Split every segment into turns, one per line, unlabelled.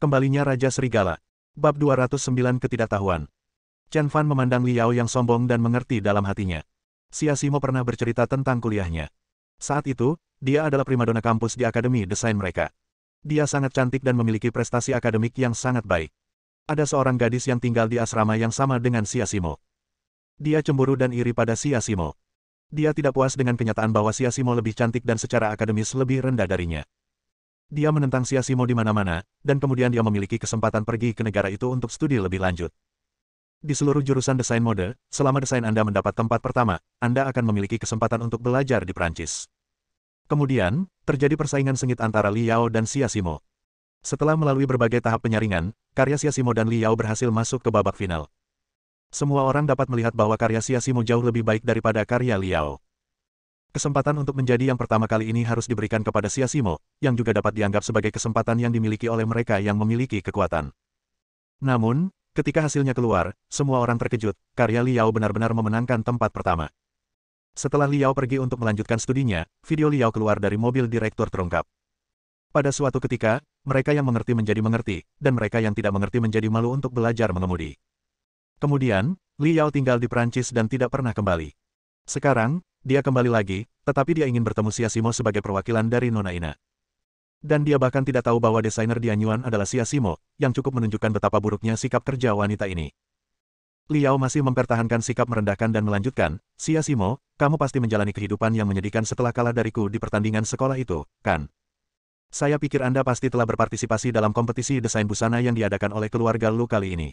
Kembalinya Raja Serigala. Bab 209 Ketidaktahuan. Chen Fan memandang Liao yang sombong dan mengerti dalam hatinya. Xia Simo pernah bercerita tentang kuliahnya. Saat itu, dia adalah primadona kampus di akademi desain mereka. Dia sangat cantik dan memiliki prestasi akademik yang sangat baik. Ada seorang gadis yang tinggal di asrama yang sama dengan Xia Simo. Dia cemburu dan iri pada Xia Simo. Dia tidak puas dengan kenyataan bahwa Xia Simo lebih cantik dan secara akademis lebih rendah darinya. Dia menentang Xia Simo di mana-mana, dan kemudian dia memiliki kesempatan pergi ke negara itu untuk studi lebih lanjut. Di seluruh jurusan desain mode, selama desain Anda mendapat tempat pertama, Anda akan memiliki kesempatan untuk belajar di Prancis. Kemudian, terjadi persaingan sengit antara Liao dan Xia Simo. Setelah melalui berbagai tahap penyaringan, karya Xia Simo dan Liao berhasil masuk ke babak final. Semua orang dapat melihat bahwa karya Xia Simo jauh lebih baik daripada karya Liao. Kesempatan untuk menjadi yang pertama kali ini harus diberikan kepada Xia Simo, yang juga dapat dianggap sebagai kesempatan yang dimiliki oleh mereka yang memiliki kekuatan. Namun, ketika hasilnya keluar, semua orang terkejut, karya Liao benar-benar memenangkan tempat pertama. Setelah Liao pergi untuk melanjutkan studinya, video Liao keluar dari mobil direktur terungkap. Pada suatu ketika, mereka yang mengerti menjadi mengerti, dan mereka yang tidak mengerti menjadi malu untuk belajar mengemudi. Kemudian, Liao tinggal di Prancis dan tidak pernah kembali. Sekarang, dia kembali lagi, tetapi dia ingin bertemu Xia Simo sebagai perwakilan dari Nona Ina. Dan dia bahkan tidak tahu bahwa desainer Dianyuan adalah Xia Simo, yang cukup menunjukkan betapa buruknya sikap kerja wanita ini. Liao masih mempertahankan sikap merendahkan dan melanjutkan, Xia Simo, kamu pasti menjalani kehidupan yang menyedihkan setelah kalah dariku di pertandingan sekolah itu, kan? Saya pikir Anda pasti telah berpartisipasi dalam kompetisi desain busana yang diadakan oleh keluarga Lu kali ini.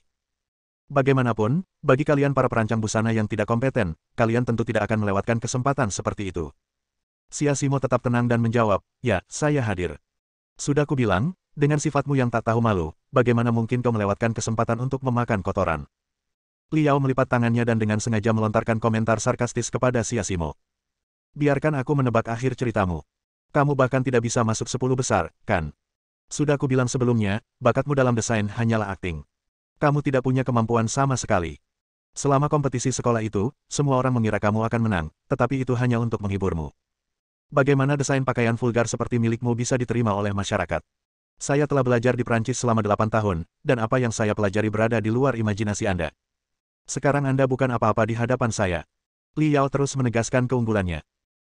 Bagaimanapun, bagi kalian para perancang busana yang tidak kompeten, kalian tentu tidak akan melewatkan kesempatan seperti itu. Xia Simo tetap tenang dan menjawab, ya, saya hadir. Sudah kubilang, dengan sifatmu yang tak tahu malu, bagaimana mungkin kau melewatkan kesempatan untuk memakan kotoran? Liao melipat tangannya dan dengan sengaja melontarkan komentar sarkastis kepada Xia Simo. Biarkan aku menebak akhir ceritamu. Kamu bahkan tidak bisa masuk 10 besar, kan? Sudah kubilang sebelumnya, bakatmu dalam desain hanyalah akting. Kamu tidak punya kemampuan sama sekali. Selama kompetisi sekolah itu, semua orang mengira kamu akan menang, tetapi itu hanya untuk menghiburmu. Bagaimana desain pakaian vulgar seperti milikmu bisa diterima oleh masyarakat? Saya telah belajar di Prancis selama 8 tahun, dan apa yang saya pelajari berada di luar imajinasi Anda. Sekarang Anda bukan apa-apa di hadapan saya. Liao terus menegaskan keunggulannya.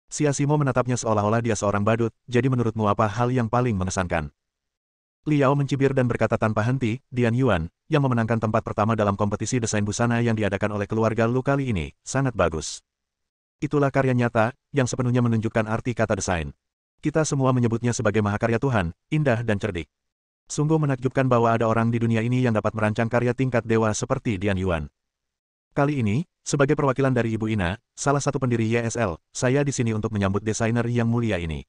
Xia Simo menatapnya seolah-olah dia seorang badut, jadi menurutmu apa hal yang paling mengesankan? Liao mencibir dan berkata tanpa henti, Dianyuan, yang memenangkan tempat pertama dalam kompetisi desain busana yang diadakan oleh keluarga Lu kali ini, sangat bagus. Itulah karya nyata, yang sepenuhnya menunjukkan arti kata desain. Kita semua menyebutnya sebagai mahakarya Tuhan, indah dan cerdik. Sungguh menakjubkan bahwa ada orang di dunia ini yang dapat merancang karya tingkat dewa seperti Dianyuan. Kali ini, sebagai perwakilan dari Ibu Ina, salah satu pendiri YSL, saya di sini untuk menyambut desainer yang mulia ini.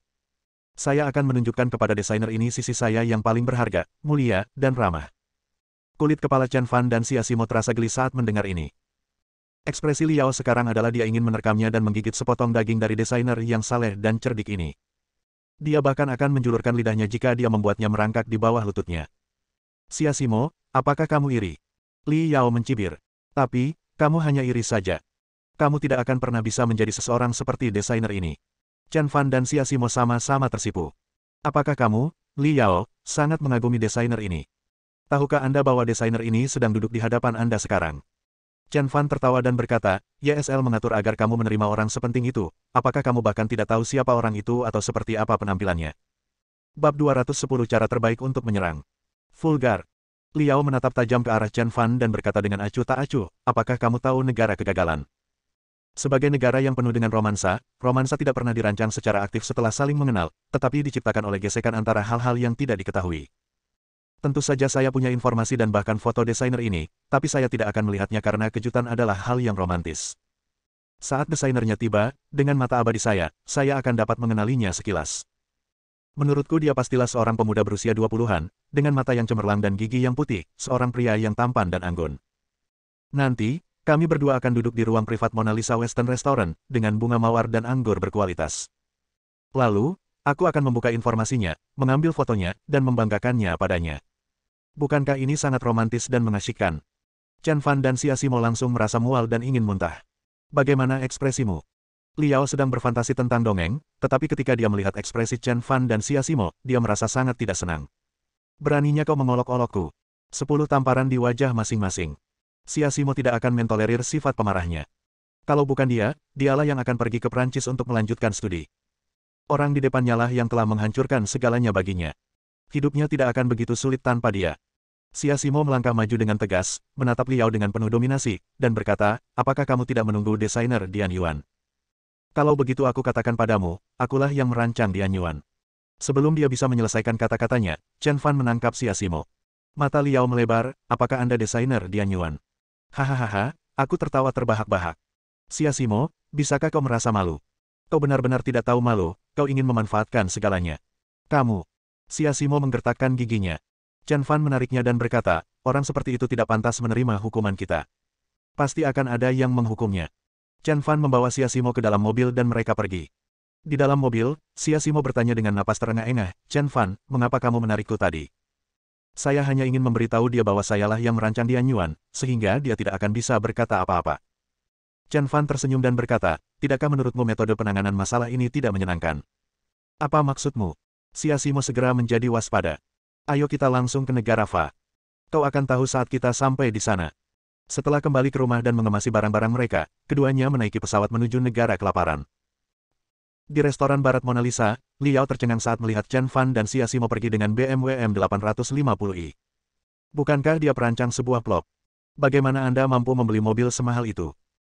Saya akan menunjukkan kepada desainer ini sisi saya yang paling berharga, mulia, dan ramah. Kulit kepala Chen Fan dan Xia Simo terasa geli saat mendengar ini. Ekspresi Liao sekarang adalah dia ingin menerkamnya dan menggigit sepotong daging dari desainer yang saleh dan cerdik ini. Dia bahkan akan menjulurkan lidahnya jika dia membuatnya merangkak di bawah lututnya. Xia Simo, apakah kamu iri? Liao mencibir. Tapi, kamu hanya iri saja. Kamu tidak akan pernah bisa menjadi seseorang seperti desainer ini. Chen Fan dan Xia Simo sama-sama tersipu. Apakah kamu, Liao, sangat mengagumi desainer ini? Tahukah Anda bahwa desainer ini sedang duduk di hadapan Anda sekarang? Chen Fan tertawa dan berkata, YSL mengatur agar kamu menerima orang sepenting itu, apakah kamu bahkan tidak tahu siapa orang itu atau seperti apa penampilannya? Bab 210 Cara Terbaik untuk Menyerang. Vulgar. Liao menatap tajam ke arah Chen Fan dan berkata dengan acuh tak acuh, apakah kamu tahu negara kegagalan? Sebagai negara yang penuh dengan romansa, romansa tidak pernah dirancang secara aktif setelah saling mengenal, tetapi diciptakan oleh gesekan antara hal-hal yang tidak diketahui. Tentu saja saya punya informasi dan bahkan foto desainer ini, tapi saya tidak akan melihatnya karena kejutan adalah hal yang romantis. Saat desainernya tiba, dengan mata abadi saya akan dapat mengenalinya sekilas. Menurutku dia pastilah seorang pemuda berusia 20-an, dengan mata yang cemerlang dan gigi yang putih, seorang pria yang tampan dan anggun. Nanti, kami berdua akan duduk di ruang privat Mona Lisa Western Restaurant, dengan bunga mawar dan anggur berkualitas. Lalu, aku akan membuka informasinya, mengambil fotonya, dan membanggakannya padanya. Bukankah ini sangat romantis dan mengasyikkan? Chen Fan dan Xia Simo langsung merasa mual dan ingin muntah. Bagaimana ekspresimu? Liao sedang berfantasi tentang dongeng, tetapi ketika dia melihat ekspresi Chen Fan dan Xia Simo, dia merasa sangat tidak senang. Beraninya kau mengolok-olokku. 10 tamparan di wajah masing-masing. Siasimo tidak akan mentolerir sifat pemarahnya. Kalau bukan dia, dialah yang akan pergi ke Prancis untuk melanjutkan studi. Orang di depannya lah yang telah menghancurkan segalanya baginya. Hidupnya tidak akan begitu sulit tanpa dia. Siasimo melangkah maju dengan tegas, menatap Liao dengan penuh dominasi, dan berkata, apakah kamu tidak menunggu desainer Dian Yuan? Kalau begitu aku katakan padamu, akulah yang merancang Dian Yuan. Sebelum dia bisa menyelesaikan kata-katanya, Chen Fan menangkap Siasimo. Mata Liao melebar, apakah Anda desainer Dian Yuan? Hahaha, aku tertawa terbahak-bahak. Siasimo, bisakah kau merasa malu? Kau benar-benar tidak tahu malu, kau ingin memanfaatkan segalanya. Kamu. Siasimo menggertakkan giginya. Chen Fan menariknya dan berkata, orang seperti itu tidak pantas menerima hukuman kita. Pasti akan ada yang menghukumnya. Chen Fan membawa Siasimo ke dalam mobil dan mereka pergi. Di dalam mobil, Siasimo bertanya dengan napas terengah-engah, Chen Fan, mengapa kamu menarikku tadi? Saya hanya ingin memberitahu dia bahwa sayalah yang merancang Dian Yuan, sehingga dia tidak akan bisa berkata apa-apa. Chen Fan tersenyum dan berkata, tidakkah menurutmu metode penanganan masalah ini tidak menyenangkan? Apa maksudmu? Siasimo segera menjadi waspada. Ayo kita langsung ke negara Fa. Kau akan tahu saat kita sampai di sana. Setelah kembali ke rumah dan mengemasi barang-barang mereka, keduanya menaiki pesawat menuju negara kelaparan. Di restoran Barat Mona Lisa, Liao tercengang saat melihat Chen Fan dan Siasimo pergi dengan BMW M850i. Bukankah dia perancang sebuah plot? Bagaimana Anda mampu membeli mobil semahal itu?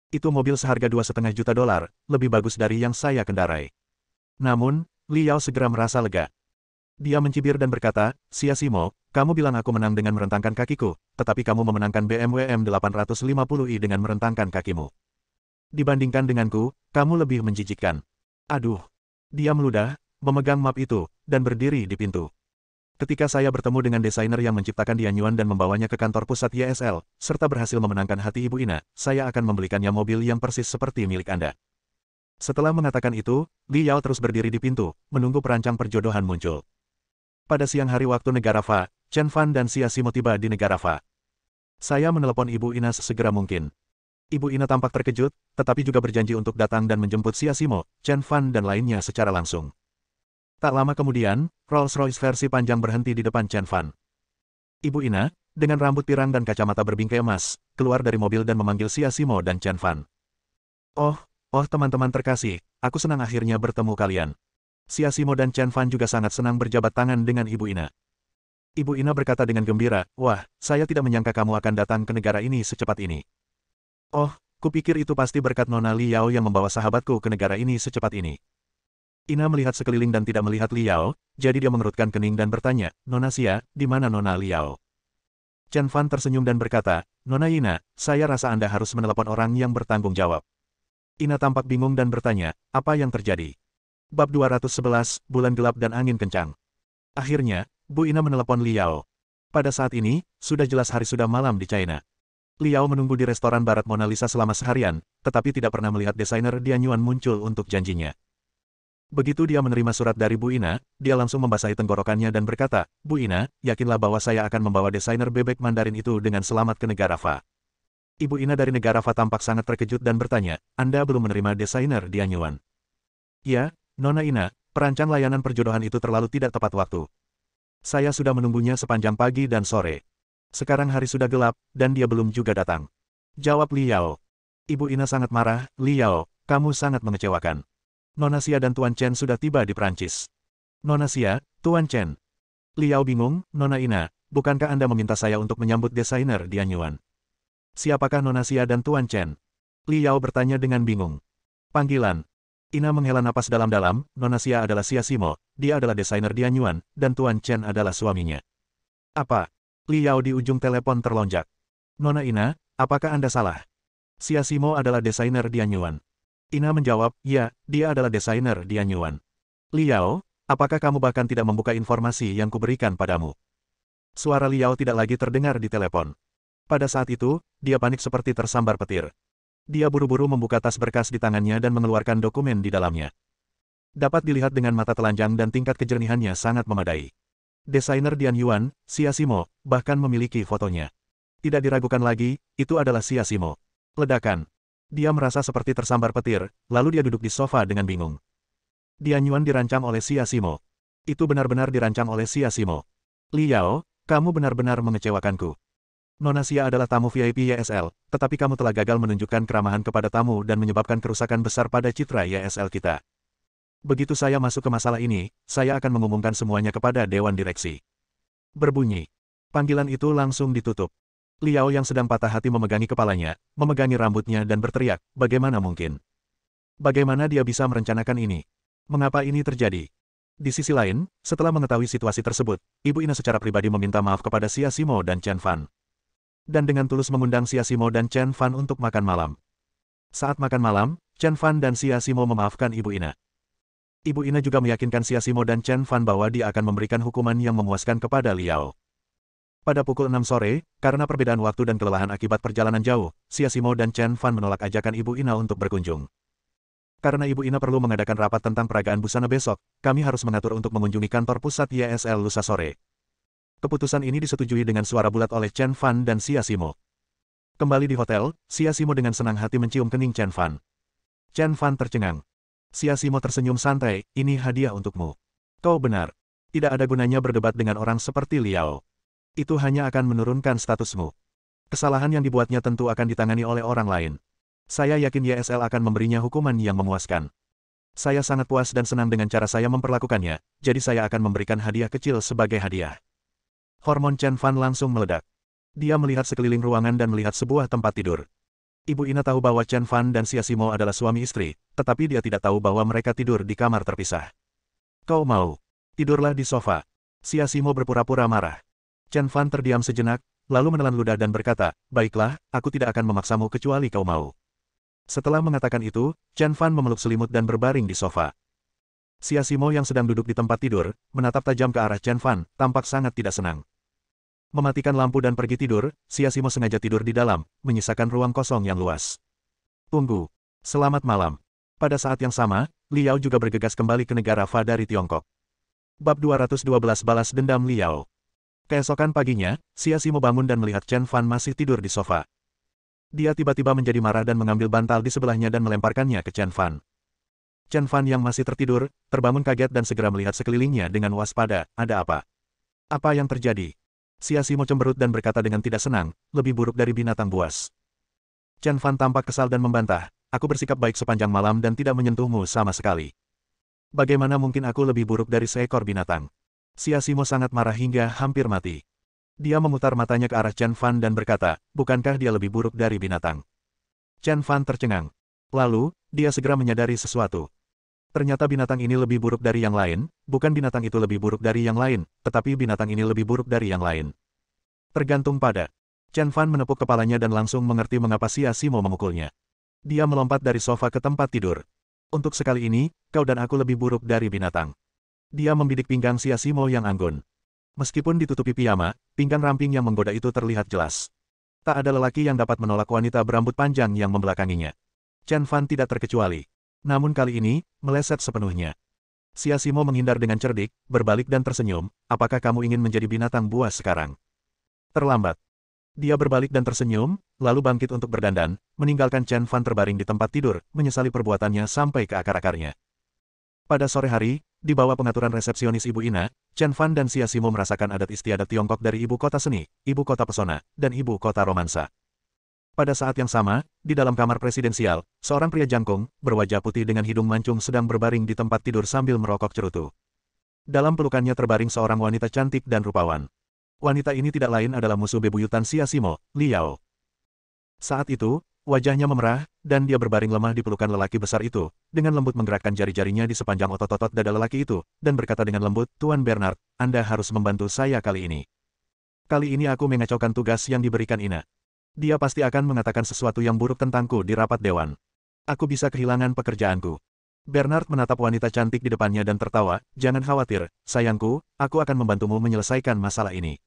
Itu mobil seharga $2,5 juta, lebih bagus dari yang saya kendarai. Namun, Liao segera merasa lega. Dia mencibir dan berkata, Siasimo, kamu bilang aku menang dengan merentangkan kakiku, tetapi kamu memenangkan BMW M850i dengan merentangkan kakimu. Dibandingkan denganku, kamu lebih menjijikkan. Aduh. Dia meludah, memegang map itu, dan berdiri di pintu. Ketika saya bertemu dengan desainer yang menciptakan Dian Yuan dan membawanya ke kantor pusat YSL, serta berhasil memenangkan hati Ibu Ina, saya akan membelikannya mobil yang persis seperti milik Anda. Setelah mengatakan itu, Liao terus berdiri di pintu, menunggu perancang perjodohan muncul. Pada siang hari waktu negara Fa, Chen Fan dan Siasimo tiba di negara Fa. Saya menelepon Ibu Ina sesegera mungkin. Ibu Ina tampak terkejut, tetapi juga berjanji untuk datang dan menjemput Siasimo, Chen Fan dan lainnya secara langsung. Tak lama kemudian, Rolls-Royce versi panjang berhenti di depan Chen Fan. Ibu Ina, dengan rambut pirang dan kacamata berbingkai emas, keluar dari mobil dan memanggil Siasimo dan Chen Fan. Oh teman-teman terkasih, aku senang akhirnya bertemu kalian. Siasimo dan Chen Fan juga sangat senang berjabat tangan dengan Ibu Ina. Ibu Ina berkata dengan gembira, wah, saya tidak menyangka kamu akan datang ke negara ini secepat ini. Oh, kupikir itu pasti berkat Nona Liao yang membawa sahabatku ke negara ini secepat ini. Ina melihat sekeliling dan tidak melihat Liao, jadi dia mengerutkan kening dan bertanya, Nona Xia, di mana Nona Liao? Chen Fan tersenyum dan berkata, Nona Ina, saya rasa Anda harus menelepon orang yang bertanggung jawab. Ina tampak bingung dan bertanya, apa yang terjadi? Bab 211, Bulan Gelap dan Angin Kencang. Akhirnya, Bu Ina menelepon Liao. Pada saat ini, sudah jelas hari sudah malam di China. Liao menunggu di restoran Barat Mona Lisa selama seharian, tetapi tidak pernah melihat desainer Dian Yuan muncul untuk janjinya. Begitu dia menerima surat dari Bu Ina, dia langsung membasahi tenggorokannya dan berkata, Bu Ina, yakinlah bahwa saya akan membawa desainer bebek Mandarin itu dengan selamat ke negara Fa. Ibu Ina dari negara Fa tampak sangat terkejut dan bertanya, Anda belum menerima desainer Dian Yuan? Ya, Nona Ina, perancang layanan perjodohan itu terlalu tidak tepat waktu. Saya sudah menunggunya sepanjang pagi dan sore. Sekarang hari sudah gelap, dan dia belum juga datang. Jawab Liao. Ibu Ina sangat marah, Liao, kamu sangat mengecewakan. Nona Xia dan Tuan Chen sudah tiba di Prancis. Nona Xia, Tuan Chen. Liao bingung, Nona Ina, bukankah Anda meminta saya untuk menyambut desainer Dian Yuan? Siapakah Nona Xia dan Tuan Chen? Liao bertanya dengan bingung. Panggilan. Ina menghela napas dalam-dalam, Nona Xia adalah Siasimo, dia adalah desainer Dian Yuan, dan Tuan Chen adalah suaminya. Apa? Liao di ujung telepon terlonjak. Nona Ina, apakah Anda salah? Siasimo adalah desainer Dian Yuan. Ina menjawab, ya, dia adalah desainer Dian Yuan. Liao, apakah kamu bahkan tidak membuka informasi yang kuberikan padamu? Suara Liao tidak lagi terdengar di telepon. Pada saat itu, dia panik seperti tersambar petir. Dia buru-buru membuka tas berkas di tangannya dan mengeluarkan dokumen di dalamnya. Dapat dilihat dengan mata telanjang dan tingkat kejernihannya sangat memadai. Desainer Dian Yuan, Siasimo, bahkan memiliki fotonya. Tidak diragukan lagi, itu adalah Siasimo. Ledakan. Dia merasa seperti tersambar petir, lalu dia duduk di sofa dengan bingung. Dian Yuan dirancang oleh Siasimo. Itu benar-benar dirancang oleh Siasimo. Liao, kamu benar-benar mengecewakanku. Nona Xia adalah tamu VIP YSL, tetapi kamu telah gagal menunjukkan keramahan kepada tamu dan menyebabkan kerusakan besar pada citra YSL kita. Begitu saya masuk ke masalah ini, saya akan mengumumkan semuanya kepada Dewan Direksi. Berbunyi. Panggilan itu langsung ditutup. Liao yang sedang patah hati memegangi kepalanya, memegangi rambutnya dan berteriak, bagaimana mungkin? Bagaimana dia bisa merencanakan ini? Mengapa ini terjadi? Di sisi lain, setelah mengetahui situasi tersebut, Ibu Ina secara pribadi meminta maaf kepada Xia Simo dan Chen Fan. Dan dengan tulus mengundang Xia Simo dan Chen Fan untuk makan malam. Saat makan malam, Chen Fan dan Xia Simo memaafkan Ibu Ina. Ibu Ina juga meyakinkan Xia Simo dan Chen Fan bahwa dia akan memberikan hukuman yang memuaskan kepada Liao. Pada pukul 6 sore, karena perbedaan waktu dan kelelahan akibat perjalanan jauh, Xia Simo dan Chen Fan menolak ajakan Ibu Ina untuk berkunjung. Karena Ibu Ina perlu mengadakan rapat tentang peragaan busana besok, kami harus mengatur untuk mengunjungi kantor pusat YSL lusa sore. Keputusan ini disetujui dengan suara bulat oleh Chen Fan dan Xia Simo. Kembali di hotel, Xia Simo dengan senang hati mencium kening Chen Fan. Chen Fan tercengang. Xia Simo tersenyum santai, ini hadiah untukmu. Kau benar. Tidak ada gunanya berdebat dengan orang seperti Liao. Itu hanya akan menurunkan statusmu. Kesalahan yang dibuatnya tentu akan ditangani oleh orang lain. Saya yakin YSL akan memberinya hukuman yang memuaskan. Saya sangat puas dan senang dengan cara saya memperlakukannya, jadi saya akan memberikan hadiah kecil sebagai hadiah. Hormon Chen Fan langsung meledak. Dia melihat sekeliling ruangan dan melihat sebuah tempat tidur. Ibu Ina tahu bahwa Chen Fan dan Xia Simo adalah suami istri, tetapi dia tidak tahu bahwa mereka tidur di kamar terpisah. Kau mau? Tidurlah di sofa. Xia Simo berpura-pura marah. Chen Fan terdiam sejenak, lalu menelan ludah dan berkata, baiklah, aku tidak akan memaksamu kecuali kau mau. Setelah mengatakan itu, Chen Fan memeluk selimut dan berbaring di sofa. Xia Simo yang sedang duduk di tempat tidur, menatap tajam ke arah Chen Fan, tampak sangat tidak senang. Mematikan lampu dan pergi tidur, Xia Simo sengaja tidur di dalam, menyisakan ruang kosong yang luas. Tunggu. Selamat malam. Pada saat yang sama, Liao juga bergegas kembali ke negara Fa dari Tiongkok. Bab 212 Balas Dendam Liao. Keesokan paginya, Xia Simo bangun dan melihat Chen Fan masih tidur di sofa. Dia tiba-tiba menjadi marah dan mengambil bantal di sebelahnya dan melemparkannya ke Chen Fan. Chen Fan yang masih tertidur, terbangun kaget dan segera melihat sekelilingnya dengan waspada, ada apa? Apa yang terjadi? Xia Simo cemberut dan berkata dengan tidak senang, lebih buruk dari binatang buas. Chen Fan tampak kesal dan membantah, aku bersikap baik sepanjang malam dan tidak menyentuhmu sama sekali. Bagaimana mungkin aku lebih buruk dari seekor binatang? Xia Simo sangat marah hingga hampir mati. Dia memutar matanya ke arah Chen Fan dan berkata, bukankah dia lebih buruk dari binatang? Chen Fan tercengang. Lalu, dia segera menyadari sesuatu. Ternyata binatang ini lebih buruk dari yang lain, bukan binatang itu lebih buruk dari yang lain, tetapi binatang ini lebih buruk dari yang lain. Tergantung pada. Chen Fan menepuk kepalanya dan langsung mengerti mengapa Xia Simo memukulnya. Dia melompat dari sofa ke tempat tidur. Untuk sekali ini, kau dan aku lebih buruk dari binatang. Dia membidik pinggang Xia Simo yang anggun. Meskipun ditutupi piyama, pinggang ramping yang menggoda itu terlihat jelas. Tak ada lelaki yang dapat menolak wanita berambut panjang yang membelakanginya. Chen Fan tidak terkecuali. Namun kali ini, meleset sepenuhnya. Xia Simo menghindar dengan cerdik, berbalik dan tersenyum, apakah kamu ingin menjadi binatang buas sekarang? Terlambat. Dia berbalik dan tersenyum, lalu bangkit untuk berdandan, meninggalkan Chen Fan terbaring di tempat tidur, menyesali perbuatannya sampai ke akar-akarnya. Pada sore hari, di bawah pengaturan resepsionis Ibu Ina, Chen Fan dan Xia Simo merasakan adat istiadat Tiongkok dari ibu kota seni, ibu kota pesona, dan ibu kota romansa. Pada saat yang sama, di dalam kamar presidensial, seorang pria jangkung, berwajah putih dengan hidung mancung sedang berbaring di tempat tidur sambil merokok cerutu. Dalam pelukannya terbaring seorang wanita cantik dan rupawan. Wanita ini tidak lain adalah musuh bebuyutan Xia Simo, Liao. Saat itu, wajahnya memerah, dan dia berbaring lemah di pelukan lelaki besar itu, dengan lembut menggerakkan jari-jarinya di sepanjang otot-otot dada lelaki itu, dan berkata dengan lembut, Tuan Bernard, Anda harus membantu saya kali ini. Kali ini aku mengacaukan tugas yang diberikan Ina. Dia pasti akan mengatakan sesuatu yang buruk tentangku di rapat dewan. Aku bisa kehilangan pekerjaanku. Bernard menatap wanita cantik di depannya dan tertawa, jangan khawatir, sayangku, aku akan membantumu menyelesaikan masalah ini.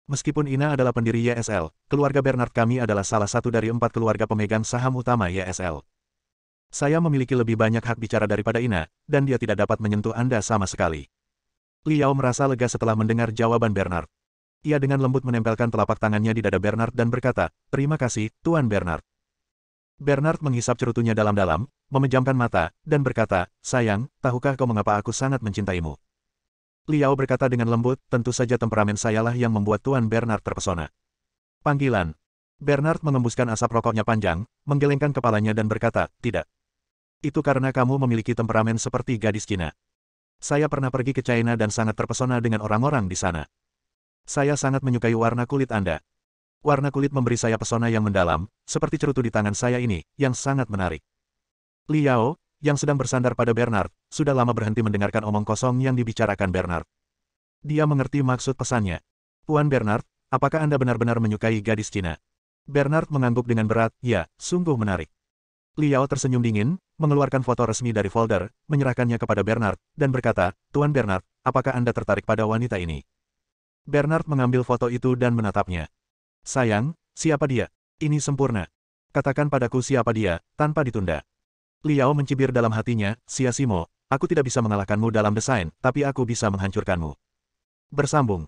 Meskipun Ina adalah pendiri YSL, keluarga Bernard kami adalah salah satu dari 4 keluarga pemegang saham utama YSL. Saya memiliki lebih banyak hak bicara daripada Ina, dan dia tidak dapat menyentuh Anda sama sekali. Liao merasa lega setelah mendengar jawaban Bernard. Ia dengan lembut menempelkan telapak tangannya di dada Bernard dan berkata, terima kasih, Tuan Bernard. Bernard menghisap cerutunya dalam-dalam, memejamkan mata, dan berkata, sayang, tahukah kau mengapa aku sangat mencintaimu? Liao berkata dengan lembut, tentu saja temperamen sayalah yang membuat Tuan Bernard terpesona. Panggilan. Bernard mengembuskan asap rokoknya panjang, menggelengkan kepalanya dan berkata, tidak. Itu karena kamu memiliki temperamen seperti gadis Cina. Saya pernah pergi ke China dan sangat terpesona dengan orang-orang di sana. Saya sangat menyukai warna kulit Anda. Warna kulit memberi saya pesona yang mendalam, seperti cerutu di tangan saya ini, yang sangat menarik. Liao, yang sedang bersandar pada Bernard, sudah lama berhenti mendengarkan omong kosong yang dibicarakan Bernard. Dia mengerti maksud pesannya. Tuan Bernard, apakah Anda benar-benar menyukai gadis Cina? Bernard mengangguk dengan berat, ya, sungguh menarik. Liao tersenyum dingin, mengeluarkan foto resmi dari folder, menyerahkannya kepada Bernard, dan berkata, Tuan Bernard, apakah Anda tertarik pada wanita ini? Bernard mengambil foto itu dan menatapnya. Sayang, siapa dia? Ini sempurna. Katakan padaku siapa dia, tanpa ditunda. Liao mencibir dalam hatinya, Sia Simo, aku tidak bisa mengalahkanmu dalam desain, tapi aku bisa menghancurkanmu. Bersambung.